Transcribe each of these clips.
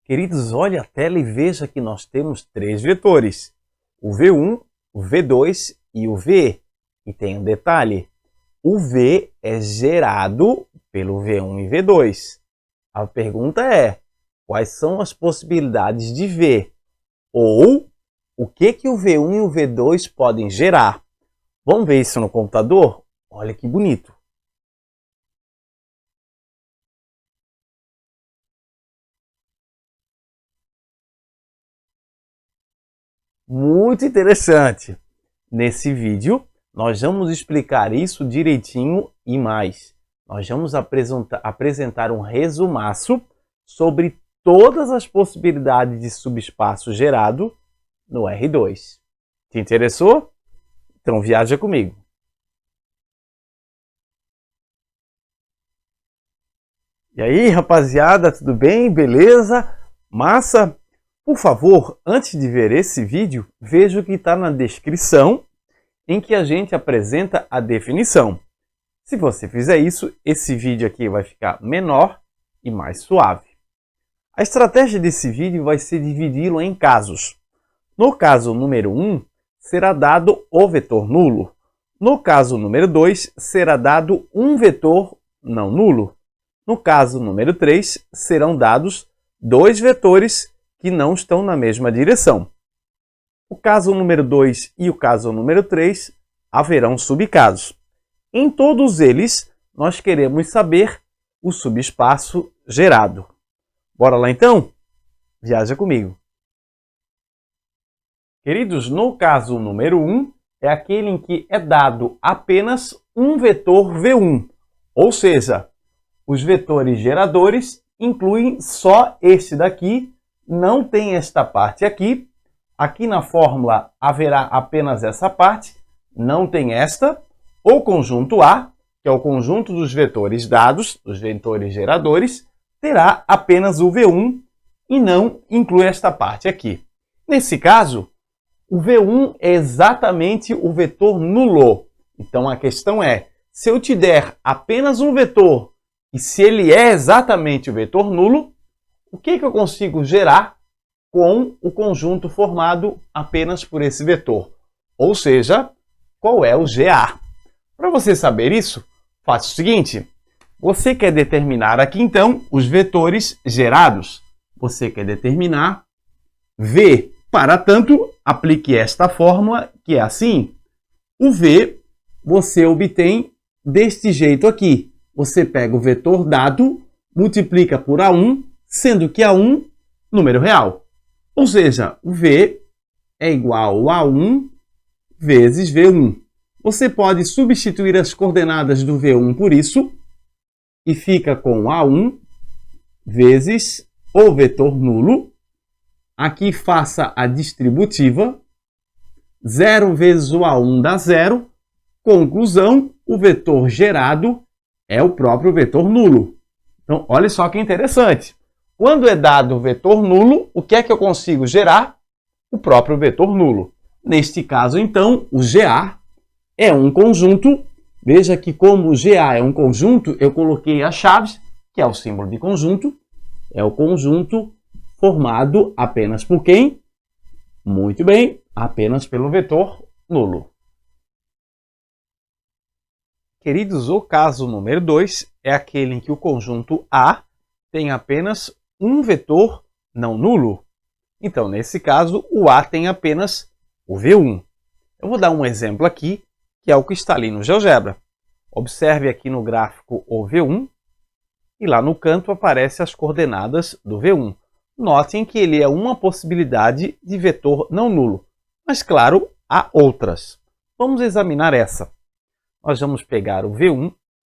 Queridos, olhe a tela e veja que nós temos três vetores, o V1, o V2 e o V. E tem um detalhe, o V é gerado pelo V1 e V2. A pergunta é, quais são as possibilidades de V? Ou, o que o V1 e o V2 podem gerar? Vamos ver isso no computador? Olha que bonito! Muito interessante! Nesse vídeo, nós vamos explicar isso direitinho e mais. Nós vamos apresentar um resumaço sobre todas as possibilidades de subespaço gerado no R2. Te interessou? Então viaja comigo. E aí, rapaziada, tudo bem? Beleza? Massa? Por favor, antes de ver esse vídeo, veja o que está na descrição, em que a gente apresenta a definição. Se você fizer isso, esse vídeo aqui vai ficar menor e mais suave. A estratégia desse vídeo vai ser dividi-lo em casos. No caso número 1, será dado o vetor nulo. No caso número 2, será dado um vetor não nulo. No caso número 3, serão dados dois vetores que não estão na mesma direção. O caso número 2 e o caso número 3 haverão subcasos. Em todos eles, nós queremos saber o subespaço gerado. Bora lá então? Viaja comigo. Queridos, no caso número 1, é aquele em que é dado apenas um vetor V1, ou seja, os vetores geradores incluem só este daqui, não tem esta parte aqui. Aqui na fórmula haverá apenas essa parte, não tem esta. O conjunto A, que é o conjunto dos vetores dados, dos vetores geradores, terá apenas o V1 e não inclui esta parte aqui. Nesse caso, o V1 é exatamente o vetor nulo. Então a questão é, se eu te der apenas um vetor e se ele é exatamente o vetor nulo, o que eu consigo gerar com o conjunto formado apenas por esse vetor? Ou seja, qual é o GA? Para você saber isso, faça o seguinte. Você quer determinar aqui então os vetores gerados. Você quer determinar V. Para tanto, aplique esta fórmula que é assim. O V você obtém deste jeito aqui. Você pega o vetor dado, multiplica por A1, sendo que A1 número real. Ou seja, o V é igual a 1 vezes V1. Você pode substituir as coordenadas do V1 por isso e fica com A1 vezes o vetor nulo. Aqui faça a distributiva. 0 vezes o A1 dá 0. Conclusão, o vetor gerado é o próprio vetor nulo. Então, olha só que interessante. Quando é dado o vetor nulo, o que é que eu consigo gerar? O próprio vetor nulo. Neste caso, então, o GA é um conjunto. Veja que como o GA é um conjunto, eu coloquei as chaves, que é o símbolo de conjunto. É o conjunto formado apenas por quem? Muito bem, apenas pelo vetor nulo. Queridos, o caso número 2 é aquele em que o conjunto A tem apenas um vetor não nulo. Então, nesse caso, o A tem apenas o V1. Eu vou dar um exemplo aqui, que é o que está ali no GeoGebra. Observe aqui no gráfico o V1, e lá no canto aparecem as coordenadas do V1. Notem que ele é uma possibilidade de vetor não nulo, mas claro, há outras. Vamos examinar essa. Nós vamos pegar o V1,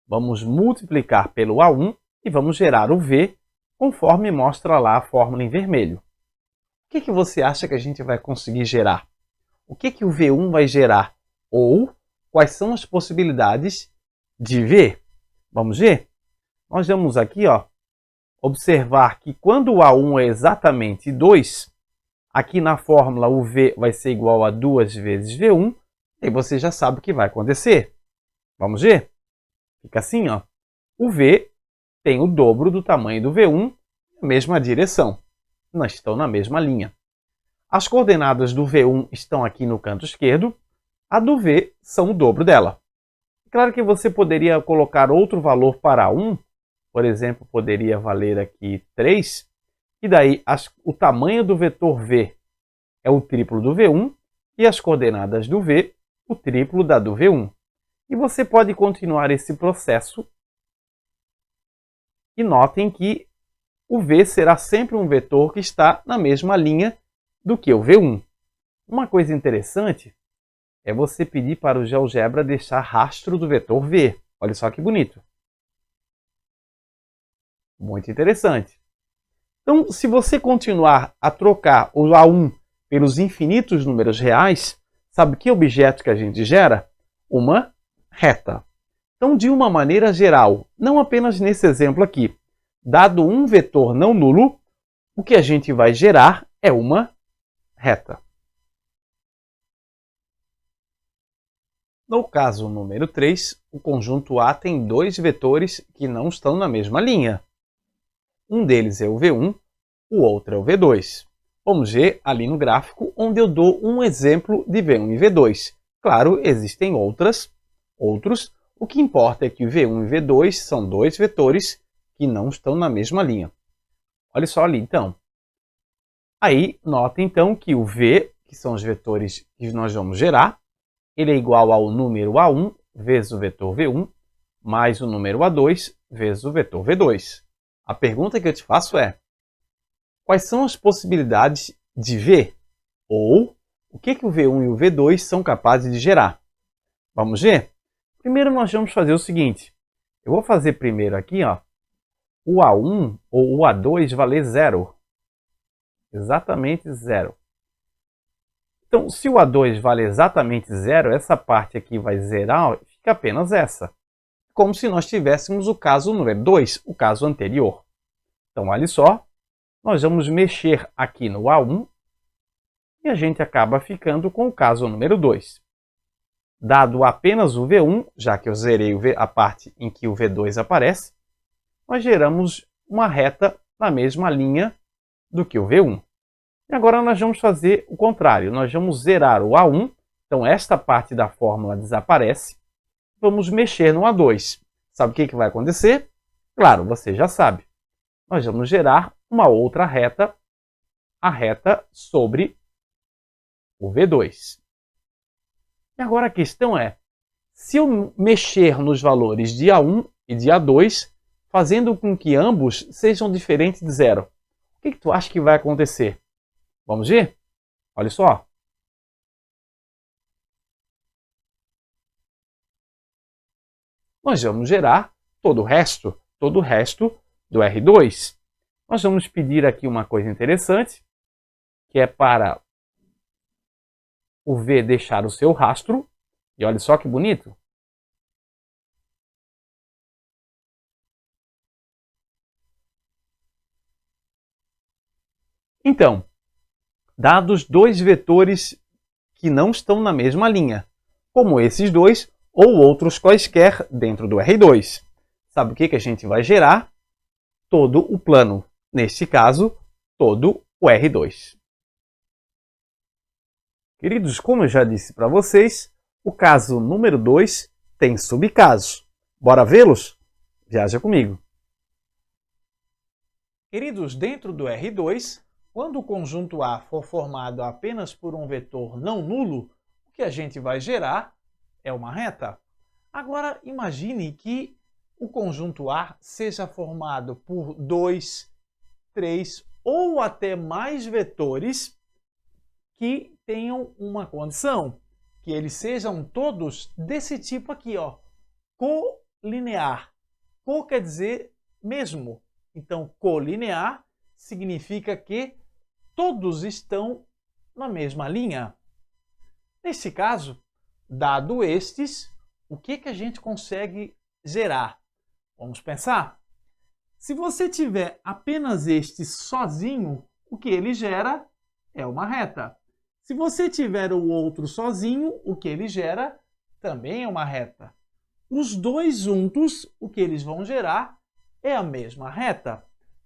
vamos multiplicar pelo A1 e vamos gerar o V, conforme mostra lá a fórmula em vermelho. O que você acha que a gente vai conseguir gerar? O que o V1 vai gerar? Ou quais são as possibilidades de V? Vamos ver? Nós vamos aqui, observar que quando o A1 é exatamente 2, aqui na fórmula o V vai ser igual a 2 vezes V1, e você já sabe o que vai acontecer. Vamos ver? Fica assim, o V tem o dobro do tamanho do V1 na mesma direção. não estão na mesma linha. As coordenadas do V1 estão aqui no canto esquerdo, a do V são o dobro dela. Claro que você poderia colocar outro valor para 1, por exemplo, poderia valer aqui 3, e daí o tamanho do vetor V é o triplo do V1 e as coordenadas do V o triplo da do V1. E você pode continuar esse processo e notem que o V será sempre um vetor que está na mesma linha do que o V1. Uma coisa interessante é você pedir para o GeoGebra deixar rastro do vetor V. Olha só que bonito. Muito interessante. Então, se você continuar a trocar o A1 pelos infinitos números reais, sabe que objeto que a gente gera? Uma reta. Então, de uma maneira geral, não apenas nesse exemplo aqui, dado um vetor não nulo, o que a gente vai gerar é uma reta. No caso número 3, o conjunto A tem dois vetores que não estão na mesma linha. Um deles é o V1, o outro é o V2. Vamos ver ali no gráfico, onde eu dou um exemplo de V1 e V2. Claro, existem outros. O que importa é que o V1 e V2 são dois vetores que não estão na mesma linha. Olha só ali, então. Aí, nota então que o V, que são os vetores que nós vamos gerar, ele é igual ao número A1 vezes o vetor V1, mais o número A2 vezes o vetor V2. A pergunta que eu te faço é: quais são as possibilidades de V? Ou, o que o V1 e o V2 são capazes de gerar? Vamos ver? Primeiro nós vamos fazer o seguinte. Eu vou fazer primeiro aqui, ó, o A1 ou o A2 valer 0. Exatamente 0. Então, se o A2 vale exatamente 0, essa parte aqui vai zerar, fica apenas essa. Como se nós tivéssemos o caso número 2, o caso anterior. Então, olha só, nós vamos mexer aqui no A1 e a gente acaba ficando com o caso número 2. Dado apenas o V1, já que eu zerei a parte em que o V2 aparece, nós geramos uma reta na mesma linha do que o V1. E agora nós vamos fazer o contrário. Nós vamos zerar o A1. Então, esta parte da fórmula desaparece. Vamos mexer no A2. Sabe o que vai acontecer? Claro, você já sabe. Nós vamos gerar uma outra reta, a reta sobre o V2. E agora a questão é, se eu mexer nos valores de A1 e de A2, fazendo com que ambos sejam diferentes de 0, o que tu acha que vai acontecer? Vamos ver? Olha só. Nós vamos gerar todo o resto do R2. Nós vamos pedir aqui uma coisa interessante, que é para o V deixar o seu rastro. E olha só que bonito. Então, dados dois vetores que não estão na mesma linha, como esses dois ou outros quaisquer dentro do R2. Sabe o que a gente vai gerar? Todo o plano. Neste caso, todo o R2. Queridos, como eu já disse para vocês, o caso número 2 tem subcasos. Bora vê-los? Viaja comigo. Queridos, dentro do R2, quando o conjunto A for formado apenas por um vetor não nulo, o que a gente vai gerar é uma reta. Agora, imagine que o conjunto A seja formado por 2, 3 ou até mais vetores que tenham uma condição, que eles sejam todos desse tipo aqui, ó, colinear. Co quer dizer mesmo. Então, colinear significa que todos estão na mesma linha. Nesse caso, dado estes, o que a gente consegue gerar? Vamos pensar? Se você tiver apenas este sozinho, o que ele gera é uma reta. Se você tiver o outro sozinho, o que ele gera também é uma reta. Os dois juntos, o que eles vão gerar é a mesma reta.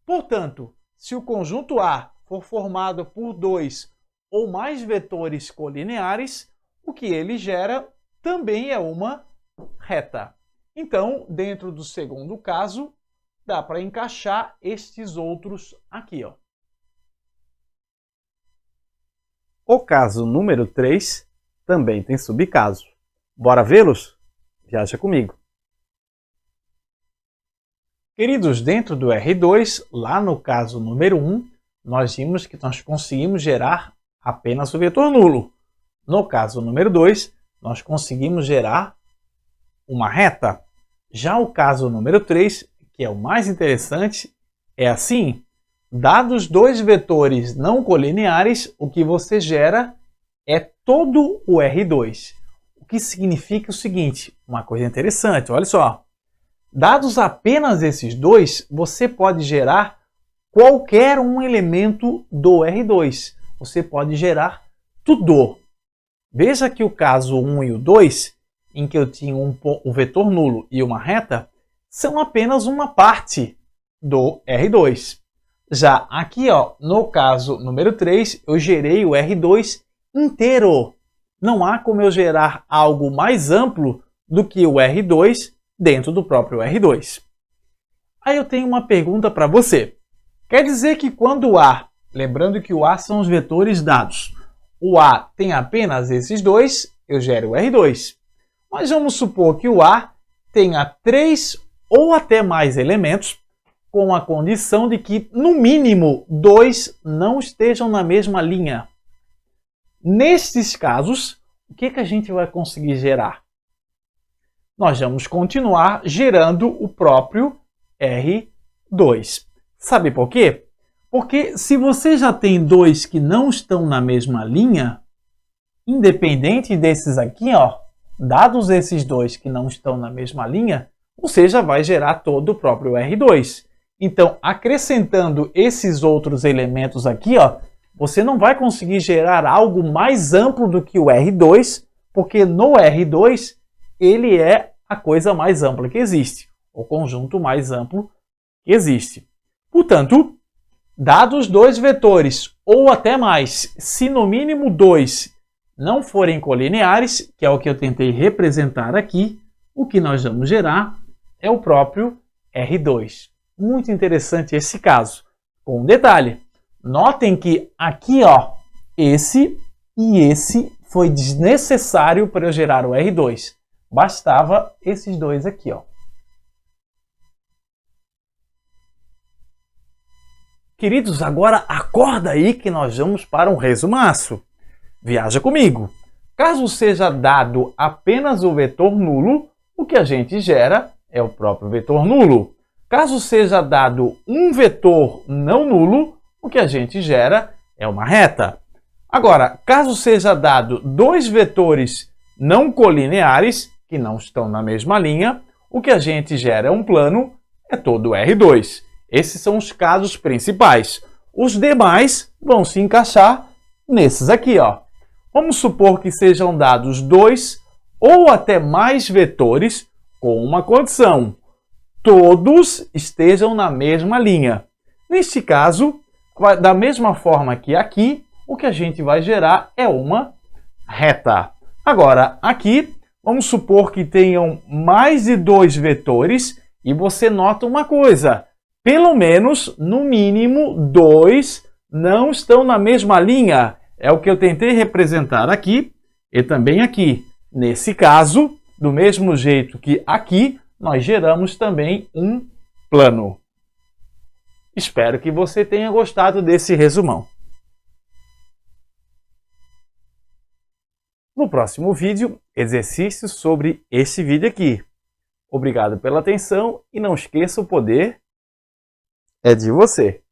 Portanto, se o conjunto A for formado por dois ou mais vetores colineares, o que ele gera também é uma reta. Então, dentro do segundo caso, dá para encaixar estes outros aqui, ó. O caso número 3 também tem subcaso. Bora vê-los? Viaja comigo. Queridos, dentro do R2, lá no caso número 1, nós vimos que nós conseguimos gerar apenas o vetor nulo. No caso número 2, nós conseguimos gerar uma reta. Já o caso número 3, que é o mais interessante, é assim: dados dois vetores não colineares, o que você gera é todo o R2. O que significa o seguinte, uma coisa interessante, olha só. Dados apenas esses dois, você pode gerar qualquer um elemento do R2. Você pode gerar tudo. Veja que o caso 1 e o 2, em que eu tinha um vetor nulo e uma reta, são apenas uma parte do R2. Já aqui, ó, no caso número 3, eu gerei o R2 inteiro. Não há como eu gerar algo mais amplo do que o R2 dentro do próprio R2. Aí eu tenho uma pergunta para você. Quer dizer que quando o A, lembrando que o A são os vetores dados, o A tem apenas esses dois, eu gero o R2. Mas vamos supor que o A tenha 3 ou até mais elementos, com a condição de que, no mínimo, 2 não estejam na mesma linha. Nestes casos, o que a gente vai conseguir gerar? Nós vamos continuar gerando o próprio R2. Sabe por quê? Porque se você já tem dois que não estão na mesma linha, independente desses aqui, ó, dados esses dois que não estão na mesma linha, você já vai gerar todo o próprio R2. Então, acrescentando esses outros elementos aqui, ó, você não vai conseguir gerar algo mais amplo do que o R2, porque no R2 ele é a coisa mais ampla que existe, o conjunto mais amplo que existe. Portanto, dados dois vetores, ou até mais, se no mínimo 2 não forem colineares, que é o que eu tentei representar aqui, o que nós vamos gerar é o próprio R2. Muito interessante esse caso. Com um detalhe, notem que aqui, ó, esse e esse foi desnecessário para eu gerar o R2. Bastava esses dois aqui, ó. Queridos, agora acorda aí que nós vamos para um resumaço. Viaja comigo. Caso seja dado apenas o vetor nulo, o que a gente gera é o próprio vetor nulo. Caso seja dado um vetor não nulo, o que a gente gera é uma reta. Agora, caso seja dado dois vetores não colineares, que não estão na mesma linha, o que a gente gera é um plano, é todo o R2. Esses são os casos principais. Os demais vão se encaixar nesses aqui, ó. Vamos supor que sejam dados dois ou até mais vetores com uma condição: todos estejam na mesma linha. Neste caso, da mesma forma que aqui, o que a gente vai gerar é uma reta. Agora, aqui, vamos supor que tenham mais de dois vetores e você nota uma coisa: pelo menos, no mínimo, 2 não estão na mesma linha. É o que eu tentei representar aqui e também aqui. Nesse caso, do mesmo jeito que aqui, nós geramos também um plano. Espero que você tenha gostado desse resumão. No próximo vídeo, exercícios sobre este vídeo aqui. Obrigado pela atenção e não esqueça, o poder é de você.